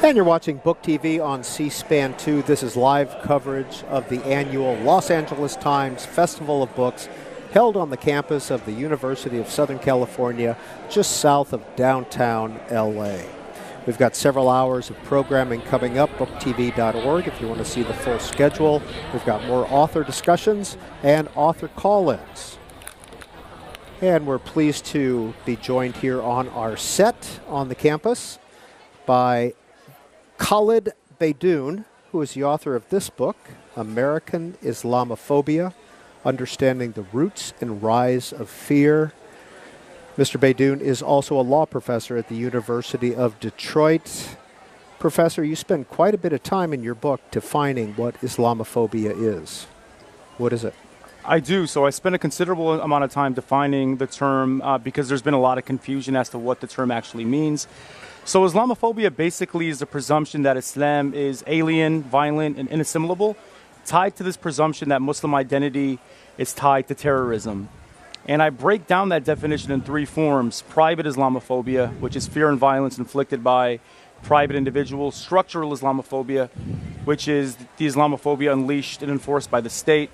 And you're watching Book TV on C-SPAN 2. This is live coverage of the annual Los Angeles Times Festival of Books held on the campus of the University of Southern California, just south of downtown LA. We've got several hours of programming coming up, booktv.org if you want to see the full schedule. We've got more author discussions and author call-ins. And we're pleased to be joined here on our set on the campus by Khaled Beydoun, who is the author of this book, American Islamophobia, Understanding the Roots and Rise of Fear. Mr. Beydoun is also a law professor at the University of Detroit. Professor, you spend quite a bit of time in your book defining what Islamophobia is. What is it? I do. So I spend a considerable amount of time defining the term because there's been a lot of confusion as to what the term actually means. So Islamophobia basically is the presumption that Islam is alien, violent, and inassimilable, tied to this presumption that Muslim identity is tied to terrorism. And I break down that definition in three forms: private Islamophobia, which is fear and violence inflicted by private individuals; structural Islamophobia, which is the Islamophobia unleashed and enforced by the state;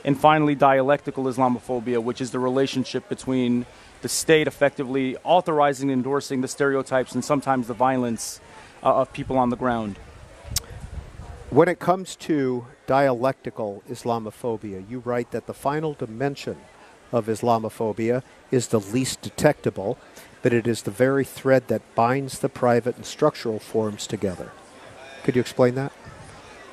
and finally, dialectical Islamophobia, which is the relationship between the state effectively authorizing and endorsing the stereotypes and sometimes the violence of people on the ground. When it comes to dialectical Islamophobia, you write that the final dimension of Islamophobia is the least detectable, but it is the very thread that binds the private and structural forms together. Could you explain that?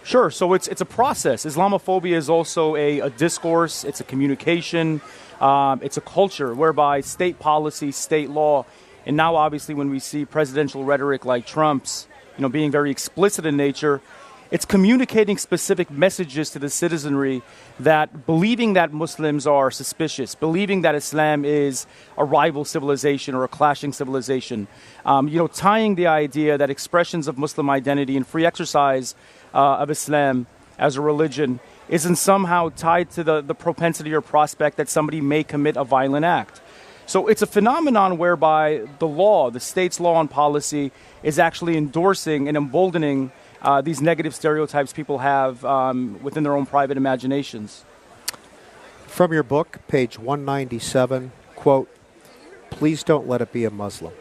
Sure. So it's a process. Islamophobia is also a discourse. It's a communication. It's a culture whereby state policy, state law, and now obviously when we see presidential rhetoric like Trump's, being very explicit in nature, it's communicating specific messages to the citizenry that believing that Muslims are suspicious, believing that Islam is a rival civilization or a clashing civilization, tying the idea that expressions of Muslim identity and free exercise of Islam as a religion isn't somehow tied to the propensity or prospect that somebody may commit a violent act. So it's a phenomenon whereby the law, the state's law and policy, is actually endorsing and emboldening these negative stereotypes people have within their own private imaginations. From your book, page 197, quote, "Please don't let it be a Muslim."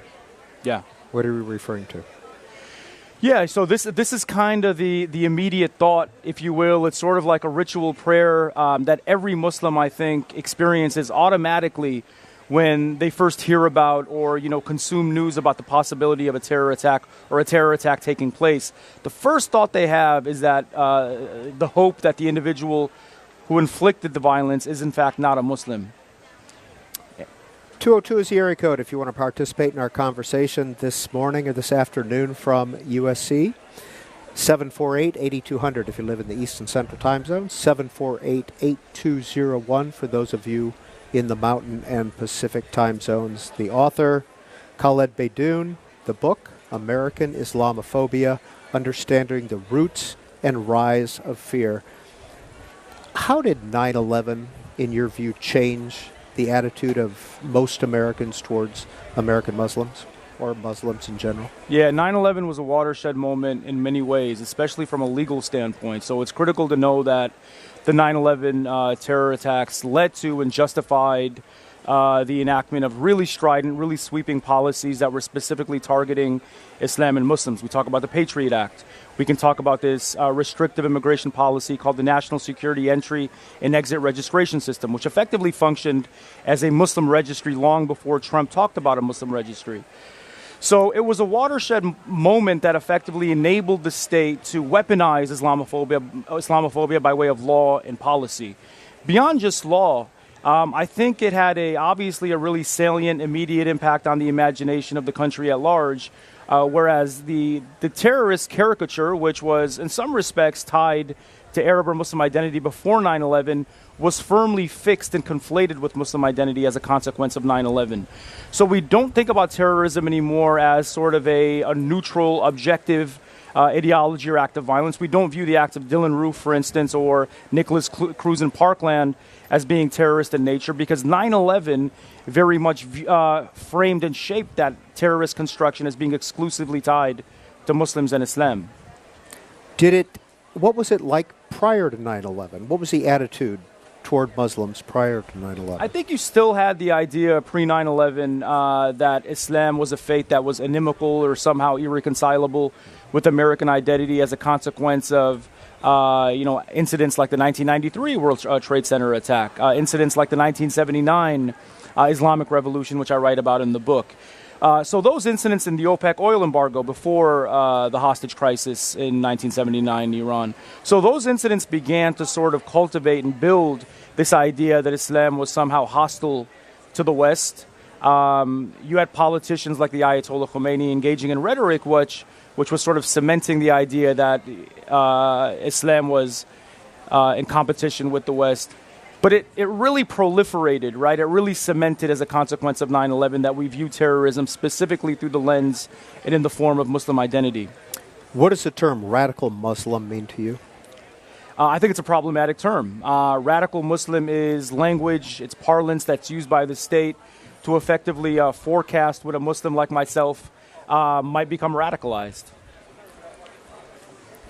Yeah. What are you referring to? Yeah, so this is kind of the immediate thought, if you will. It's sort of like a ritual prayer that every Muslim, I think, experiences automatically when they first hear about or, consume news about the possibility of a terror attack or a terror attack taking place. The first thought they have is that the hope that the individual who inflicted the violence is, in fact, not a Muslim. 202 is the area code if you want to participate in our conversation this morning or this afternoon from USC. 748-8200 if you live in the East and Central time zone. 748-8201 for those of you in the Mountain and Pacific time zones. The author, Khaled Beydoun, the book, American Islamophobia, Understanding the Roots and Rise of Fear. How did 9/11, in your view, change the attitude of most Americans towards American Muslims or Muslims in general? Yeah, 9/11 was a watershed moment in many ways, especially from a legal standpoint. So it's critical to know that the 9/11 terror attacks led to and justified the enactment of really strident, really sweeping policies that were specifically targeting Islam and Muslims. We talk about the Patriot Act. We can talk about this restrictive immigration policy called the National Security Entry and Exit Registration System, which effectively functioned as a Muslim registry long before Trump talked about a Muslim registry. So it was a watershed moment that effectively enabled the state to weaponize Islamophobia by way of law and policy. Beyond just law, I think it had obviously a really salient, immediate impact on the imagination of the country at large, whereas the terrorist caricature, which was in some respects tied to Arab or Muslim identity before 9/11, was firmly fixed and conflated with Muslim identity as a consequence of 9/11. So we don't think about terrorism anymore as sort of a neutral, objective ideology or act of violence. We don't view the acts of Dylan Roof, for instance, or Nicholas Cruz in Parkland as being terrorist in nature, because 9/11 very much framed and shaped that terrorist construction as being exclusively tied to Muslims and Islam. What was it like prior to 9/11? What was the attitude toward Muslims prior to 9/11? I think you still had the idea pre 9/11 that Islam was a faith that was inimical or somehow irreconcilable with American identity as a consequence of incidents like the 1993 World Trade Center attack, incidents like the 1979 Islamic Revolution, which I write about in the book. So those incidents in the OPEC oil embargo before the hostage crisis in 1979 in Iran. So those incidents began to sort of cultivate and build this idea that Islam was somehow hostile to the West. You had politicians like the Ayatollah Khomeini engaging in rhetoric which was sort of cementing the idea that Islam was in competition with the West. But it really proliferated, right? It really cemented as a consequence of 9/11 that we view terrorism specifically through the lens and in the form of Muslim identity. What does the term radical Muslim mean to you? I think it's a problematic term. Radical Muslim is language, it's parlance that's used by the state to effectively forecast when a Muslim like myself might become radicalized.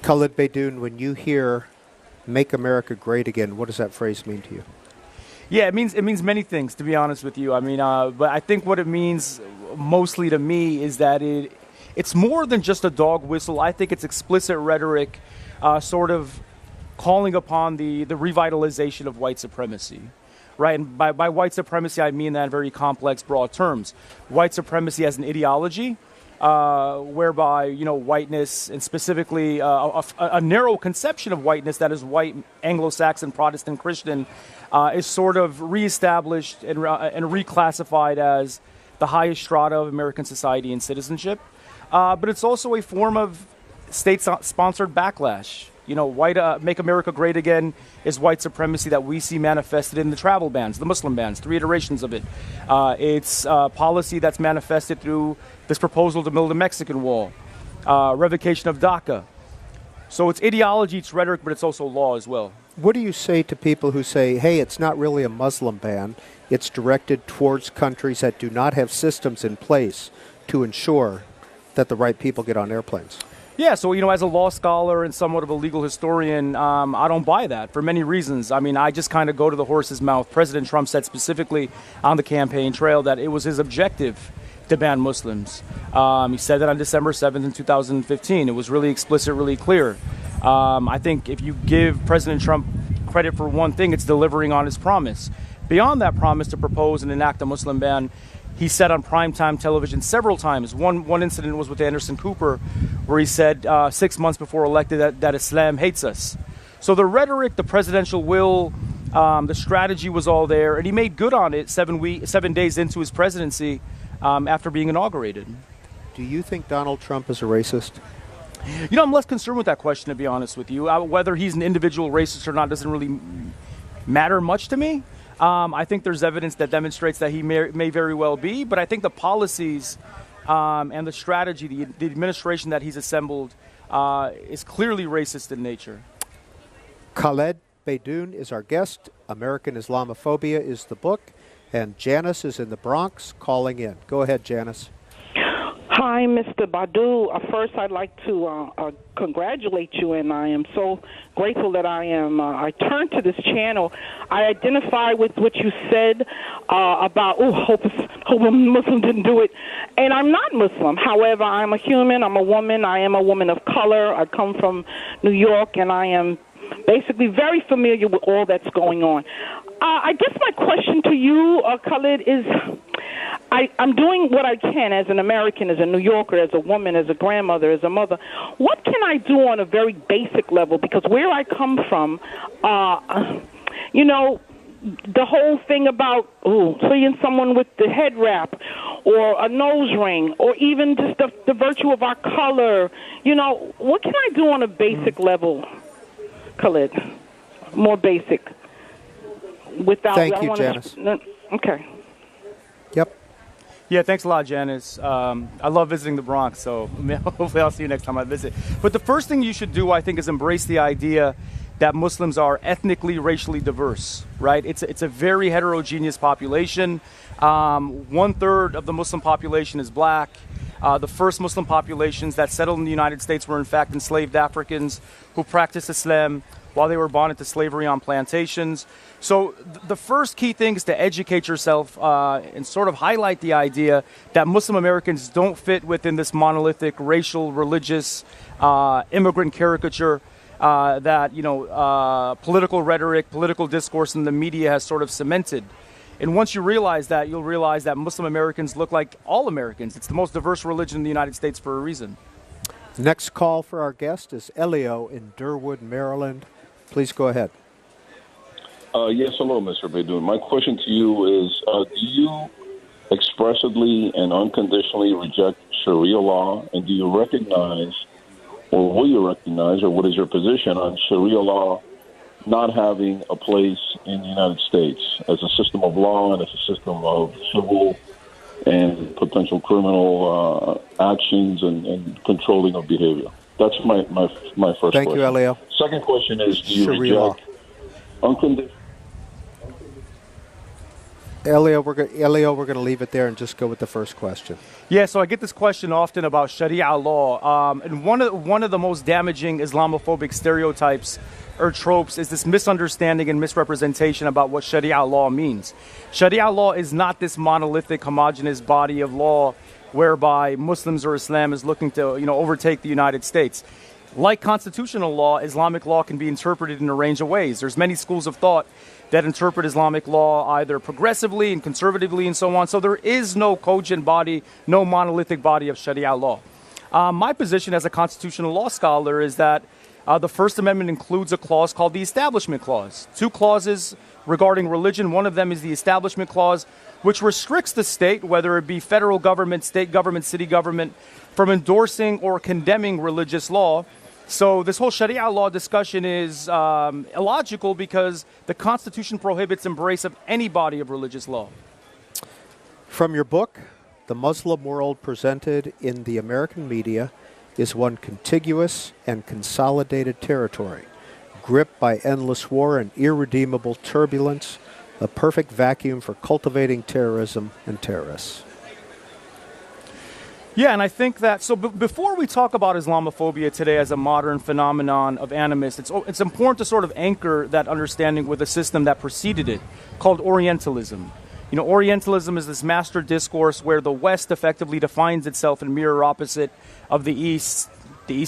Khaled Beydoun, when you hear "Make America Great Again," what does that phrase mean to you? Yeah, it means many things, to be honest with you. I mean, but I think what it means mostly to me is that it's more than just a dog whistle. I think it's explicit rhetoric, sort of calling upon the revitalization of white supremacy, right? And by white supremacy, I mean that in very complex, broad terms. White supremacy as an ideology, whereby, whiteness, and specifically a narrow conception of whiteness that is white, Anglo-Saxon, Protestant, Christian, is sort of reestablished and reclassified as the highest strata of American society and citizenship. But it's also a form of state-sponsored backlash. Make America Great Again is white supremacy that we see manifested in the travel bans, the Muslim bans, 3 iterations of it. It's policy that's manifested through this proposal to build a Mexican wall, revocation of DACA. So it's ideology, it's rhetoric, but it's also law as well. What do you say to people who say, hey, it's not really a Muslim ban, it's directed towards countries that do not have systems in place to ensure that the right people get on airplanes? Yeah, so, as a law scholar and somewhat of a legal historian, I don't buy that for many reasons. I mean, I just kind of go to the horse's mouth. President Trump said specifically on the campaign trail that it was his objective to ban Muslims. He said that on December 7th in 2015. It was really explicit, really clear. I think if you give President Trump credit for one thing, it's delivering on his promise. Beyond that promise to propose and enact a Muslim ban, he said on primetime television several times. One incident was with Anderson Cooper, where he said 6 months before elected that Islam hates us. So the rhetoric, the presidential will, the strategy was all there, and he made good on it 7 days into his presidency after being inaugurated. Do you think Donald Trump is a racist? I'm less concerned with that question, to be honest with you. Whether he's an individual racist or not doesn't really matter much to me. I think there's evidence that demonstrates that he may very well be, but I think the policies and the strategy, the administration that he's assembled is clearly racist in nature. Khaled Beydoun is our guest. American Islamophobia is the book, and Janice is in the Bronx calling in. Go ahead, Janice. Hi, Mr. Beydoun. First, I'd like to congratulate you, and I am so grateful that I turned to this channel. I identify with what you said about, hope a Muslim didn't do it. And I'm not Muslim. However, I'm a human. I'm a woman. I am a woman of color. I come from New York, and I am basically very familiar with all that's going on. I guess my question to you, Khaled, is I'm doing what I can as an American, as a New Yorker, as a woman, as a grandmother, as a mother. What can I do on a very basic level? Because where I come from, the whole thing about seeing someone with the head wrap or a nose ring or even just the virtue of our color, what can I do on a basic level, Khaled? More basic. Without, Thank you, Janice. Okay. Yep. Yeah, thanks a lot, Janice. I love visiting the Bronx, so hopefully I'll see you next time I visit. But the first thing you should do, I think, is embrace the idea that Muslims are ethnically, racially diverse, right? It's a very heterogeneous population. 1/3 of the Muslim population is black. The first Muslim populations that settled in the United States were in fact enslaved Africans who practiced Islam while they were bonded to slavery on plantations. So the first key thing is to educate yourself and sort of highlight the idea that Muslim Americans don't fit within this monolithic racial, religious, immigrant caricature that, political rhetoric, political discourse in the media has sort of cemented. And once you realize that, you'll realize that Muslim Americans look like all Americans. It's the most diverse religion in the United States for a reason. Next call for our guest is Elio in Durwood, Maryland. Please go ahead. Yes, hello, Mr. Beydoun. My question to you is, do you expressively and unconditionally reject Sharia law, and do you recognize, or will you recognize, or what is your position on Sharia law not having a place in the United States as a system of law and as a system of civil and potential criminal actions and controlling of behavior? That's my first question. Thank you, Elio. Second question is, do you Sharia reject unconditional? Elio, we're going to leave it there and just go with the first question. Yeah, so I get this question often about Sharia law, and one of the most damaging Islamophobic stereotypes or tropes is this misunderstanding and misrepresentation about what Sharia law means. Sharia law is not this monolithic, homogenous body of law whereby Muslims or Islam is looking to, overtake the United States. Like constitutional law, Islamic law can be interpreted in a range of ways. There's many schools of thought that interpret Islamic law either progressively and conservatively and so on. So there is no cogent body, no monolithic body of Sharia law. My position as a constitutional law scholar is that the First Amendment includes a clause called the Establishment Clause. Two clauses regarding religion. One of them is the Establishment Clause, which restricts the state, whether it be federal government, state government, city government, from endorsing or condemning religious law. So this whole Sharia law discussion is illogical because the Constitution prohibits embrace of any body of religious law. From your book, The Muslim World Presented in the American Media is one contiguous and consolidated territory, gripped by endless war and irredeemable turbulence, a perfect vacuum for cultivating terrorism and terrorists. Yeah, and I think that, so before we talk about Islamophobia today as a modern phenomenon of animus, it's important to sort of anchor that understanding with a system that preceded it, called Orientalism. Orientalism is this master discourse where the West effectively defines itself in mirror opposite of the East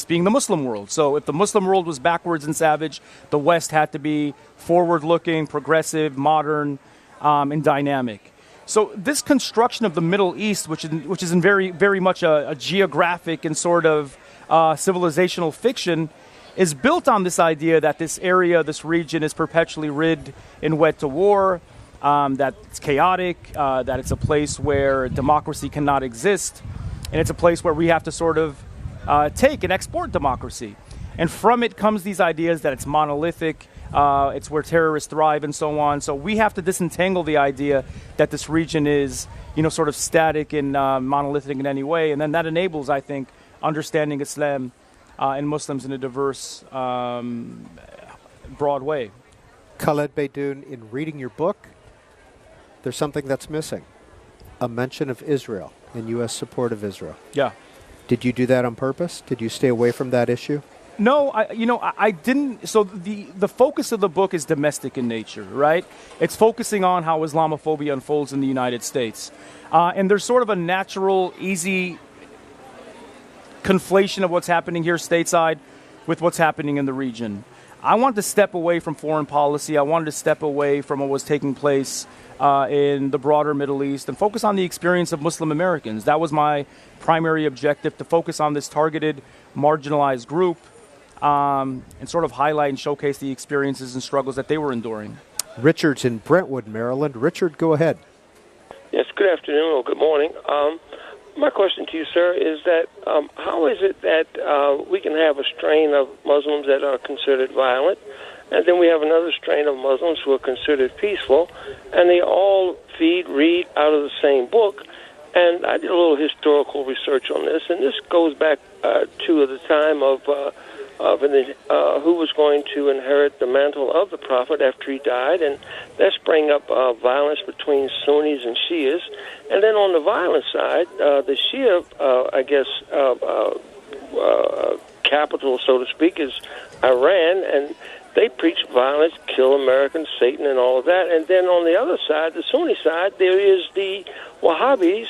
being the Muslim world. So if the Muslim world was backwards and savage, the West had to be forward-looking, progressive, modern, and dynamic. So this construction of the Middle East, which is in very, very much a geographic and sort of civilizational fiction, is built on this idea that this area, this region, is perpetually rid and wed to war, that it's chaotic, that it's a place where democracy cannot exist, and it's a place where we have to sort of take and export democracy. And from it comes these ideas that it's monolithic, it's where terrorists thrive and so on. So we have to disentangle the idea that this region is, sort of static and monolithic in any way. And then that enables, I think, understanding Islam and Muslims in a diverse, broad way. Khaled Beydoun, in reading your book, there's something that's missing. A mention of Israel and U.S. support of Israel. Yeah. Did you do that on purpose? Did you stay away from that issue? No, I didn't. So the focus of the book is domestic in nature, right? It's focusing on how Islamophobia unfolds in the United States. And there's sort of a natural, easy conflation of what's happening here stateside with what's happening in the region. I wanted to step away from foreign policy. I wanted to step away from what was taking place in the broader Middle East and focus on the experience of Muslim Americans. That was my primary objective, to focus on this targeted, marginalized group and sort of highlight and showcase the experiences and struggles that they were enduring. Richard's in Brentwood, Maryland. Richard, go ahead. Yes, good afternoon or good morning. My question to you, sir, is that how is it that we can have a strain of Muslims that are considered violent, and then we have another strain of Muslims who are considered peaceful, and they all read out of the same book? And I did a little historical research on this, and this goes back to the time of who was going to inherit the mantle of the prophet after he died, and that sprang up violence between Sunnis and Shias. And then on the violent side, the Shia, capital, so to speak, is Iran, and they preach violence, kill Americans, Satan, and all of that. And then on the other side, the Sunni side, there is the Wahhabis,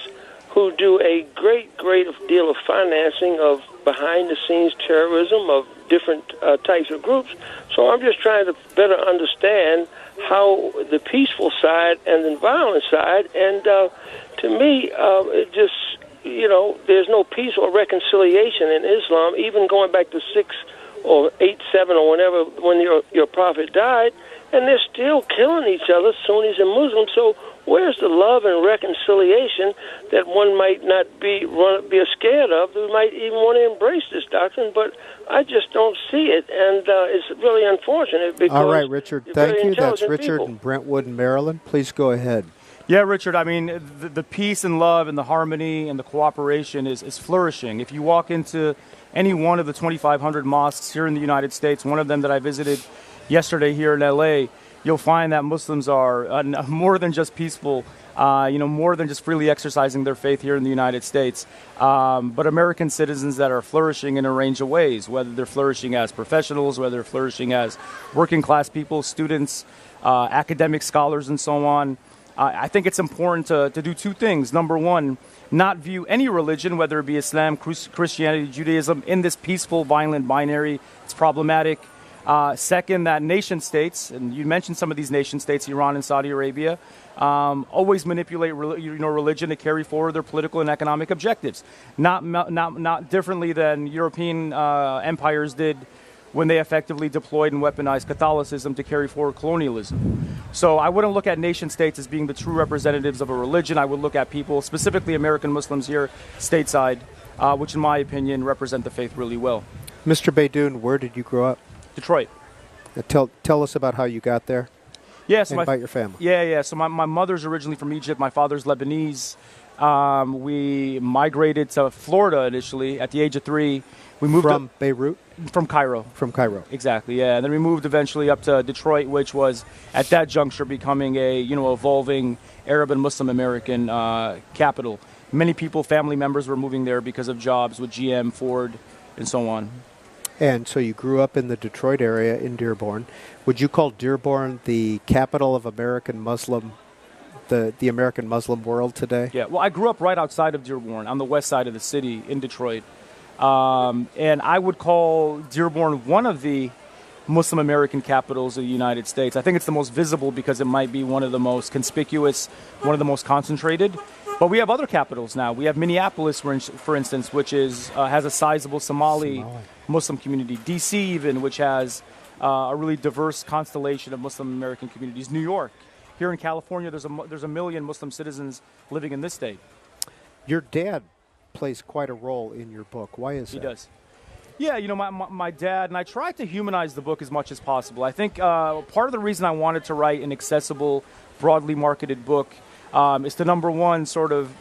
who do a great deal of financing of behind-the-scenes terrorism of different types of groups. So I'm just trying to better understand how the peaceful side and the violent side, and to me, it just, there's no peace or reconciliation in Islam, even going back to 6 or 8, 7 or whenever, when your prophet died, and they're still killing each other, Sunnis and Muslims. So where's the love and reconciliation that one might not be scared of? They might even want to embrace this doctrine, but I just don't see it, and it's really unfortunate. Because all right, Richard, thank you. That's Richard in Brentwood, Maryland. Please go ahead. Yeah, Richard, I mean, the peace and love and the harmony and the cooperation is flourishing. If you walk into any one of the 2,500 mosques here in the United States, one of them that I visited yesterday here in L.A., you'll find that Muslims are more than just peaceful, more than just freely exercising their faith here in the United States, but American citizens that are flourishing in a range of ways, whether they're flourishing as professionals, whether they're flourishing as working class people, students, academic scholars, and so on. I think it's important to do two things. Number one, not view any religion, whether it be Islam, Christianity, Judaism, in this peaceful, violent binary. It's problematic. Second, that nation states, and you mentioned some of these nation states, Iran and Saudi Arabia, always manipulate religion to carry forward their political and economic objectives. Not differently than European empires did when they effectively deployed and weaponized Catholicism to carry forward colonialism. So I wouldn't look at nation states as being the true representatives of a religion. I would look at people, specifically American Muslims here stateside, which in my opinion represent the faith really well. Mr. Beydoun, where did you grow up? Detroit. Tell us about how you got there. Yeah, so about your family. Yeah. So my mother's originally from Egypt. My father's Lebanese. We migrated to Florida initially at the age of 3. We moved from Beirut? From Cairo. From Cairo. Exactly, yeah. And then we moved eventually up to Detroit, which was at that juncture becoming a evolving Arab and Muslim American capital. Many people, family members, were moving there because of jobs with GM, Ford, and so on. And so you grew up in the Detroit area in Dearborn. Would you call Dearborn the capital of American Muslim, the American Muslim world today? Yeah, well, I grew up right outside of Dearborn, on the west side of the city in Detroit. And I would call Dearborn one of the Muslim American capitals of the United States. I think it's the most visible because it might be one of the most conspicuous, one of the most concentrated. But we have other capitals now. We have Minneapolis, for instance, which has a sizable Somali Muslim community. D.C. even, which has a really diverse constellation of Muslim American communities. New York. Here in California, there's a million Muslim citizens living in this state. Your dad plays quite a role in your book. Why is that? He does. Yeah, my dad, and I tried to humanize the book as much as possible. I think part of the reason I wanted to write an accessible, broadly marketed book is to, number one, sort of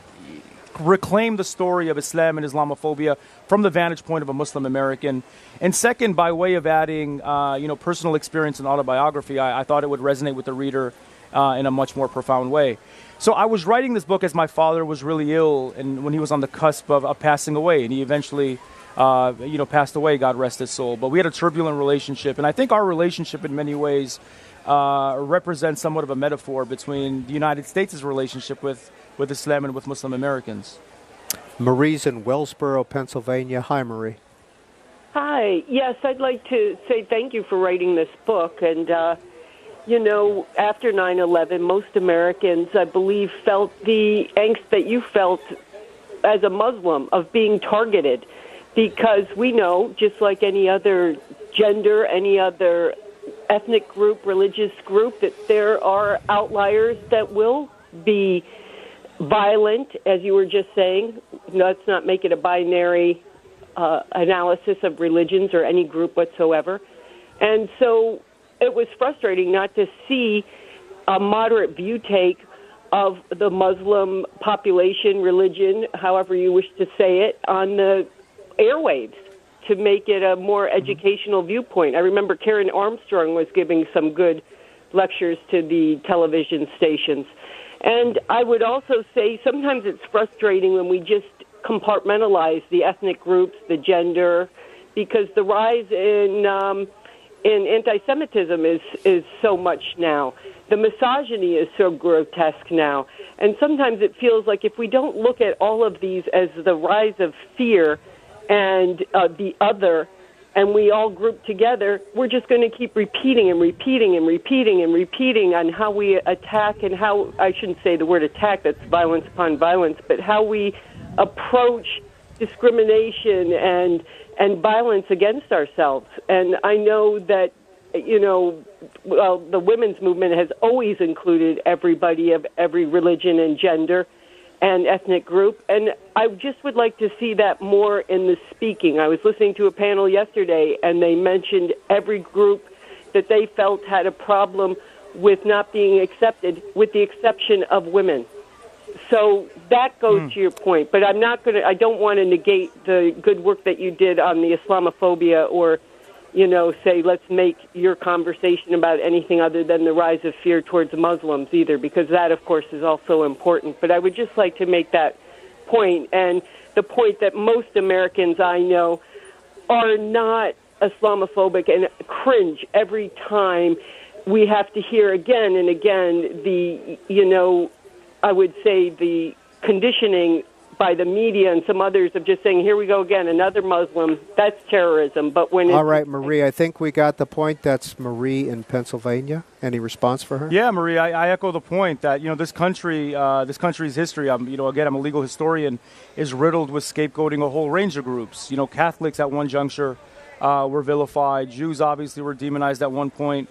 reclaim the story of Islam and Islamophobia from the vantage point of a Muslim American. And second, by way of adding, personal experience and autobiography, I thought it would resonate with the reader in a much more profound way. So I was writing this book as my father was really ill, and when he was on the cusp of passing away, and he eventually, passed away, God rest his soul. But we had a turbulent relationship, and I think our relationship in many ways represents somewhat of a metaphor between the United States' relationship with Islam and with Muslim Americans. Marie's in Wellsboro, Pennsylvania. Hi, Marie. Hi. Yes, I'd like to say thank you for writing this book. And, after 9/11, most Americans, I believe, felt the angst that you felt as a Muslim of being targeted, because we know, just like any other gender, any other ethnic group, religious group, that there are outliers that will be violent, as you were just saying. Let's not make it a binary analysis of religions or any group whatsoever. And so it was frustrating not to see a moderate view take of the Muslim population, religion, however you wish to say it, on the airwaves to make it a more educational viewpoint. I remember Karen Armstrong was giving some good lectures to the television stations. And I would also say sometimes it's frustrating when we just compartmentalize the ethnic groups, the gender, because the rise in anti-Semitism is so much now. The misogyny is so grotesque now. And sometimes it feels like if we don't look at all of these as the rise of fear and the other, and we all group together, we're just going to keep repeating and repeating and repeating and repeating on how we attack and how, I shouldn't say the word attack, that's violence upon violence, but how we approach discrimination and violence against ourselves. And I know that, the women's movement has always included everybody of every religion and gender and ethnic group, and I just would like to see that more in the speaking. I was listening to a panel yesterday, and they mentioned every group that they felt had a problem with not being accepted, with the exception of women. So that goes to your point, but I don't want to negate the good work that you did on the Islamophobia or, say let's make your conversation about anything other than the rise of fear towards Muslims either, because that, of course, is also important. But I would just like to make that point, and the point that most Americans I know are not Islamophobic and cringe every time we have to hear again and again I would say the conditioning by the media and some others of just saying, here we go again, another Muslim, that's terrorism. But when all right, Marie, I think we got the point. That's Marie in Pennsylvania. Any response for her? Yeah, Marie, I echo the point that, this country's history, I'm a legal historian, is riddled with scapegoating a whole range of groups. Catholics at one juncture were vilified. Jews obviously were demonized at one point.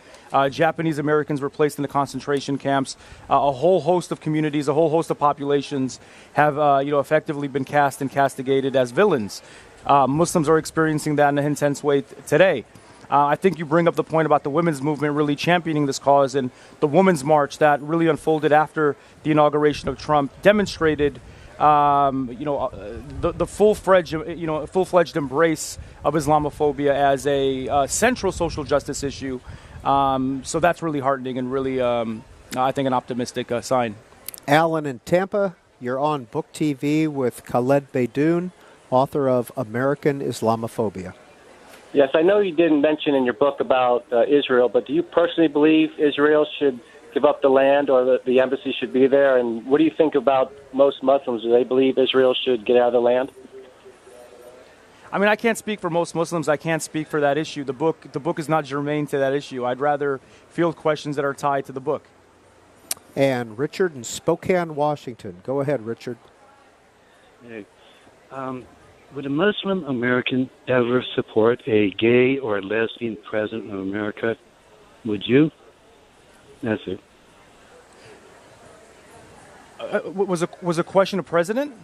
Japanese Americans were placed in the concentration camps. A whole host of communities, a whole host of populations have effectively been cast and castigated as villains. Muslims are experiencing that in an intense way today. I think you bring up the point about the women's movement really championing this cause, and the Women's March that really unfolded after the inauguration of Trump demonstrated the full-fledged embrace of Islamophobia as a central social justice issue. So that's really heartening and really, I think, an optimistic sign. Alan in Tampa, you're on Book TV with Khaled Beydoun, author of American Islamophobia. Yes, I know you didn't mention in your book about Israel, but do you personally believe Israel should give up the land or the embassy should be there? And what do you think about most Muslims? Do they believe Israel should get out of the land? I mean, I can't speak for most Muslims. I can't speak for that issue. The book is not germane to that issue. I'd rather field questions that are tied to the book. And Richard in Spokane, Washington. Go ahead, Richard. Hey. Would a Muslim American ever support a gay or lesbian president of America? Would you? That's it. Was a question of president?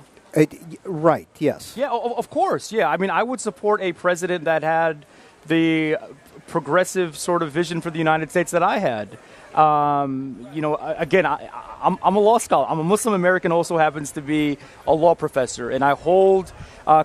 Right, yes. Yeah, of course. Yeah, I mean, I would support a president that had the progressive sort of vision for the United States that I had. Again, I'm a law scholar. I'm a Muslim American, also happens to be a law professor, and I hold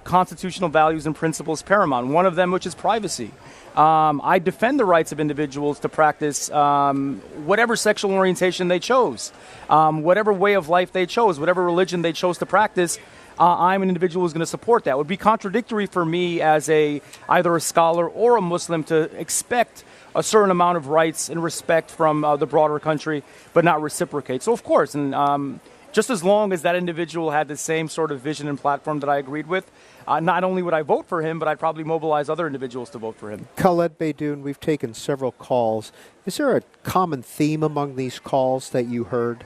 constitutional values and principles paramount, one of them which is privacy. I defend the rights of individuals to practice whatever sexual orientation they chose, whatever way of life they chose, whatever religion they chose to practice. I'm an individual who's going to support that. It would be contradictory for me as either a scholar or a Muslim to expect a certain amount of rights and respect from the broader country, but not reciprocate. So, of course, and just as long as that individual had the same sort of vision and platform that I agreed with, not only would I vote for him, but I'd probably mobilize other individuals to vote for him. Khaled Beydoun, we've taken several calls. Is there a common theme among these calls that you heard?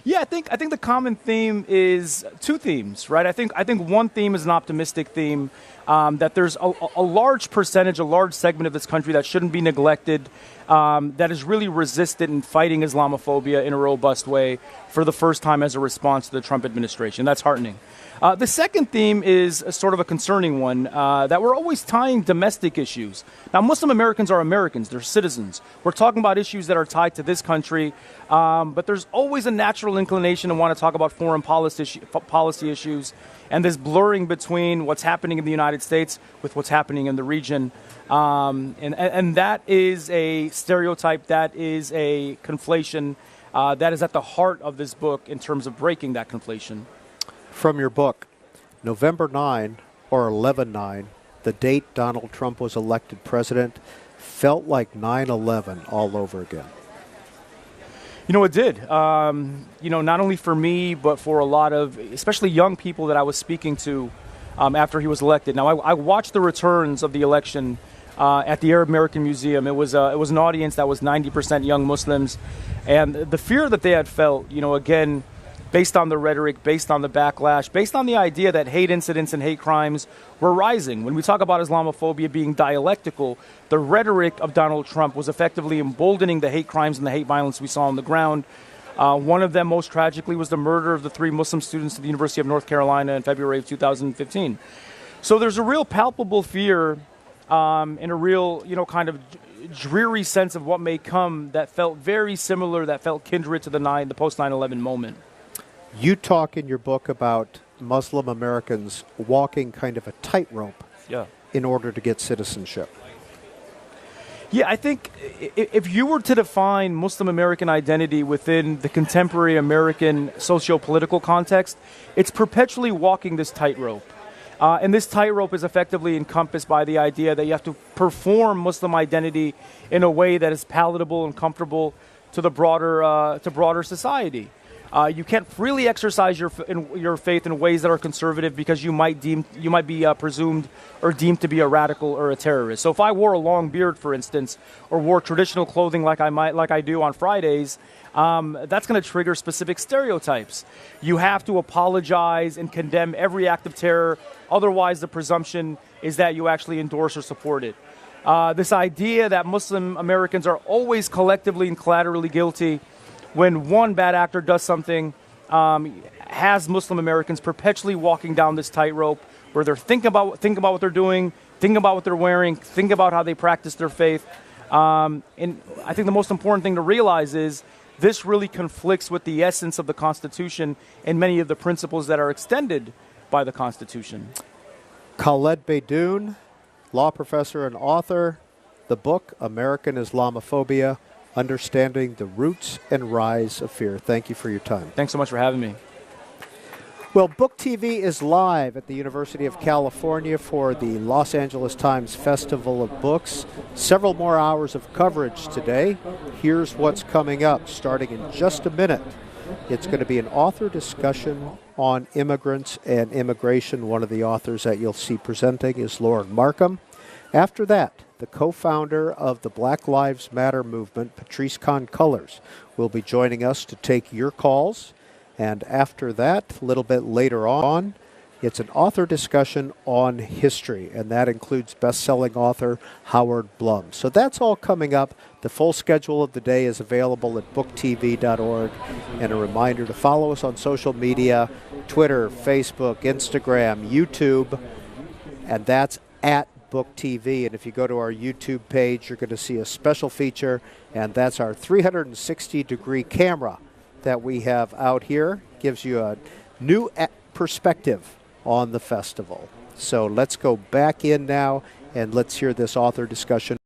Yeah, I think the common theme is two themes, right? I think one theme is an optimistic theme, that there's a large percentage, a large segment of this country that shouldn't be neglected, that is really resistant in fighting Islamophobia in a robust way for the first time as a response to the Trump administration. That's heartening. The second theme is sort of a concerning one, that we're always tying domestic issues. Now, Muslim Americans are Americans. They're citizens. We're talking about issues that are tied to this country, but there's always a natural natural inclination to want to talk about foreign policy issues, and this blurring between what's happening in the United States with what's happening in the region. And that is a stereotype, that is a conflation, that is at the heart of this book in terms of breaking that conflation. From your book, November 9 or 11/9, the date Donald Trump was elected president, felt like 9/11 all over again. You know, it did. Not only for me, but for a lot of, especially young people that I was speaking to after he was elected. Now, I watched the returns of the election at the Arab American Museum. It was an audience that was 90% young Muslims, and the fear that they had felt, again, based on the rhetoric, based on the backlash, based on the idea that hate incidents and hate crimes were rising. When we talk about Islamophobia being dialectical, the rhetoric of Donald Trump was effectively emboldening the hate crimes and the hate violence we saw on the ground. One of them, most tragically, was the murder of the 3 Muslim students at the University of North Carolina in February of 2015. So there's a real palpable fear and a real, kind of dreary sense of what may come that felt very similar, that felt kindred to the post 9/11 moment. You talk in your book about Muslim Americans walking kind of a tightrope in order to get citizenship. Yeah, I think if you were to define Muslim American identity within the contemporary American socio-political context, it's perpetually walking this tightrope. And this tightrope is effectively encompassed by the idea that you have to perform Muslim identity in a way that is palatable and comfortable to the broader society. You can't freely exercise your faith in ways that are conservative because you might be presumed or deemed to be a radical or a terrorist. So if I wore a long beard, for instance, or wore traditional clothing like I do on Fridays, that's going to trigger specific stereotypes. You have to apologize and condemn every act of terror. Otherwise, the presumption is that you actually endorse or support it. This idea that Muslim Americans are always collectively and collaterally guilty when one bad actor does something, has Muslim Americans perpetually walking down this tightrope where they're thinking about what they're doing, thinking about what they're wearing, thinking about how they practice their faith. And I think the most important thing to realize is this really conflicts with the essence of the Constitution and many of the principles that are extended by the Constitution. Khaled Beydoun, law professor and author, the book American Islamophobia, Understanding the Roots and Rise of Fear. Thank you for your time. Thanks so much for having me. Well, Book TV is live at the University of California for the Los Angeles Times Festival of Books. Several more hours of coverage today. Here's what's coming up starting in just a minute. It's going to be an author discussion on immigrants and immigration. One of the authors that you'll see presenting is Lauren Markham. After that, the co-founder of the Black Lives Matter movement, Patrice Khan-Cullors, will be joining us to take your calls. And after that, a little bit later on, it's an author discussion on history, and that includes best-selling author Howard Blum. So that's all coming up. The full schedule of the day is available at booktv.org. And a reminder to follow us on social media, Twitter, Facebook, Instagram, YouTube, and that's at Book TV. And if you go to our YouTube page, you're going to see a special feature, and that's our 360-degree camera that we have out here. Gives you a new perspective on the festival. So let's go back in now, and let's hear this author discussion.